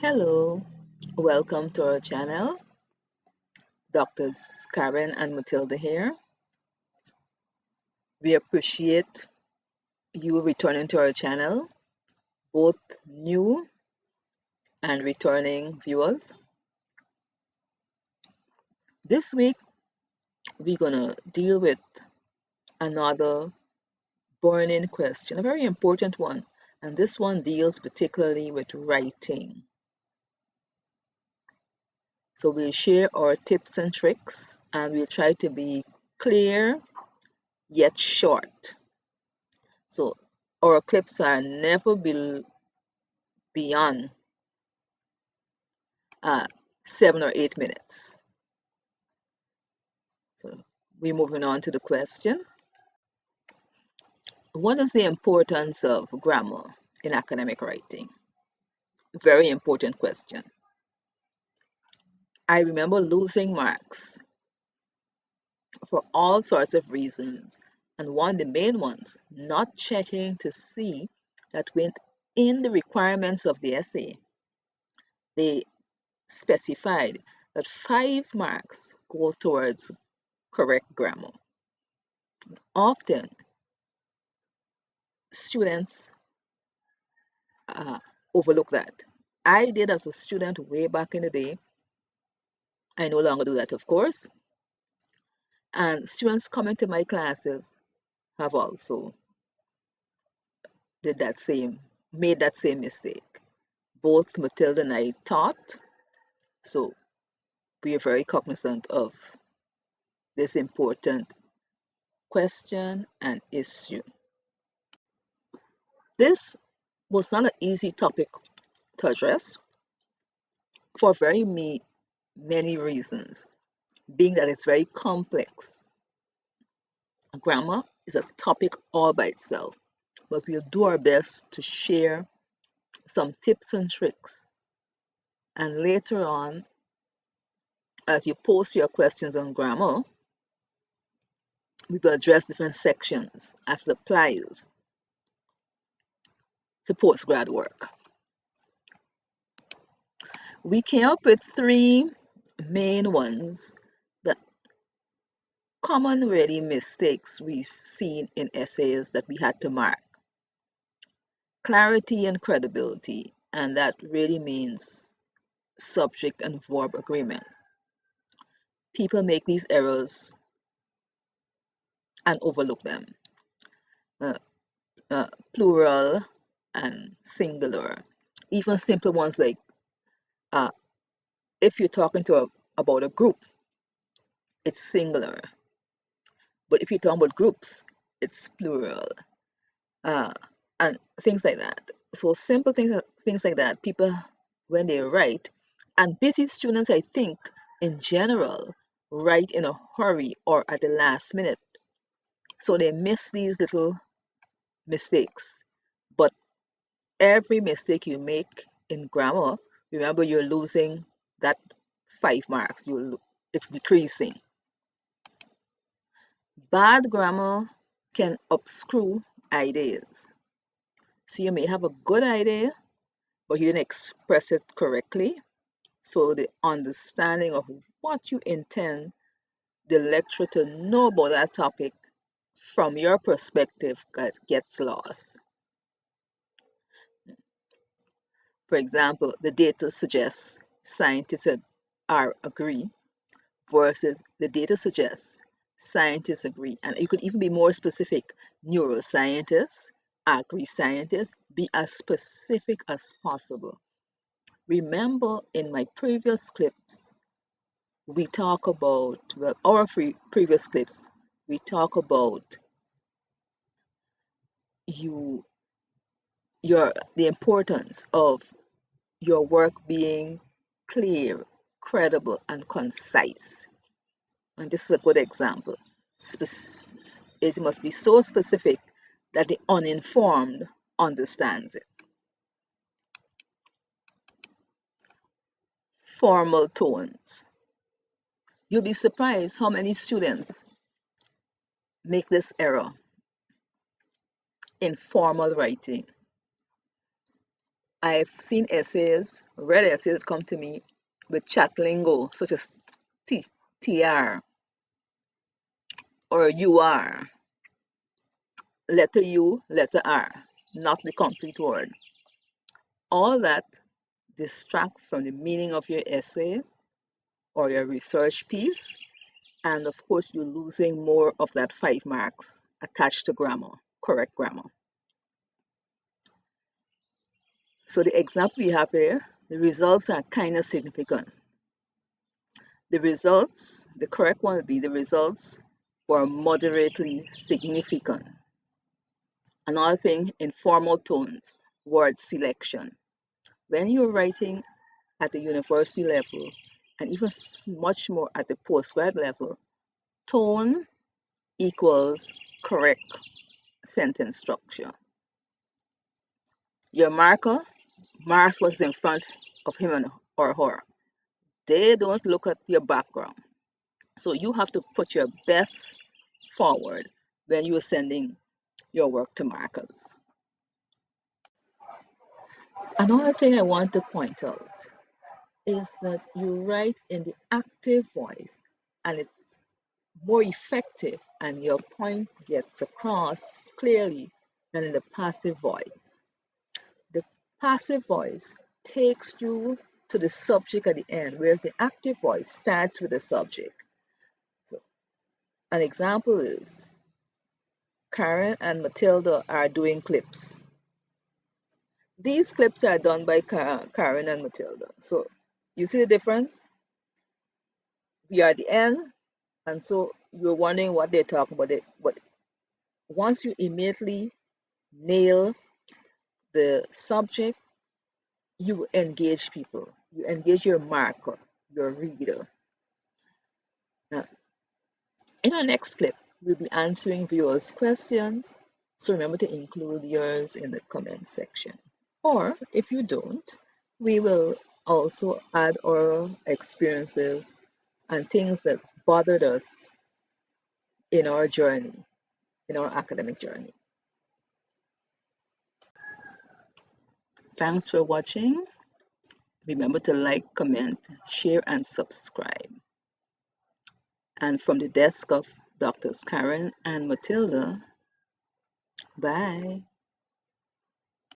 Hello, welcome to our channel. Doctors Karen and Matilda here. We appreciate you returning to our channel, both new and returning viewers. This week, we're going to deal with another burning question, a very important one. And this one deals particularly with writing. So we'll share our tips and tricks, and we'll try to be clear yet short. So our clips are never beyond 7 or 8 minutes. So we're moving on to the question. What is the importance of grammar in academic writing? Very important question. I remember losing marks for all sorts of reasons, and one of the main ones, not checking to see that within the requirements of the essay, they specified that 5 marks go towards correct grammar. Often, students overlook that. I did as a student way back in the day. I no longer do that, of course. And students coming to my classes have also did that same, made that same mistake. Both Matilda and I taught, so we are very cognizant of this important question and issue. This was not an easy topic to address for many reasons, being that it's very complex. Grammar is a topic all by itself, but we'll do our best to share some tips and tricks. And later on, as you post your questions on grammar, we will address different sections as it applies to postgrad work. We came up with 3 main ones, the common really mistakes we've seen in essays that we had to mark. Clarity and credibility, and that really means subject and verb agreement. People make these errors and overlook them. Uh, Plural and singular. Even simple ones like uh, if you're talking about a group, it's singular. But if you're talking about groups, it's plural. Uh, and things like that. So simple things like that, people, when they write, and busy students, I think, in general, write in a hurry or at the last minute. So they miss these little mistakes. But every mistake you make in grammar, remember you're losing that 5 marks. It's decreasing. Bad grammar can obscure ideas. So you may have a good idea, but you didn't express it correctly. So the understanding of what you intend the lecturer to know about that topic from your perspective gets lost. For example, the data suggests scientists are agree versus the data suggests scientists agree. And you could even be more specific. Neuroscientists, agree scientists, be as specific as possible. Remember in my previous clips, we talk about, well, our previous clips, we talk about you, the importance of your work being clear, credible, and concise. And this is a good example. It must be so specific that the uninformed understands it. Formal tones. You'll be surprised how many students make this error in formal writing. I've seen essays, read essays come to me with chat lingo such as T, TR or UR, letter U, letter R, not the complete word. All that distract from the meaning of your essay or your research piece, and of course, you're losing more of that 5 marks attached to grammar, correct grammar. So the example we have here, the results are kind of significant. The results, the correct one would be the results were moderately significant. Another thing, informal tones, word selection. When you're writing at the university level, and even much more at the postgrad level, tone equals correct sentence structure. Your marker marks what's in front of him or her. They don't look at your background. So you have to put your best forward when you're sending your work to markers. Another thing I want to point out is that you write in the active voice and it's more effective and your point gets across clearly than in the passive voice. The passive voice takes you to the subject at the end, whereas the active voice starts with the subject. So an example is Karen and Matilda are doing clips. These clips are done by Karen and Matilda. So you see the difference? We are at the end, and so you're wondering what they're talking about. But once you immediately nail the subject, you engage people. You engage your marker, your reader. Now, in our next clip, we'll be answering viewers' questions. So remember to include yours in the comment section. Or if you don't, we will also add our experiences and things that bothered us in our journey, in our academic journey. Thanks for watching. Remember to like, comment, share, and subscribe. And from the desk of Doctors Karen and Matilda, bye.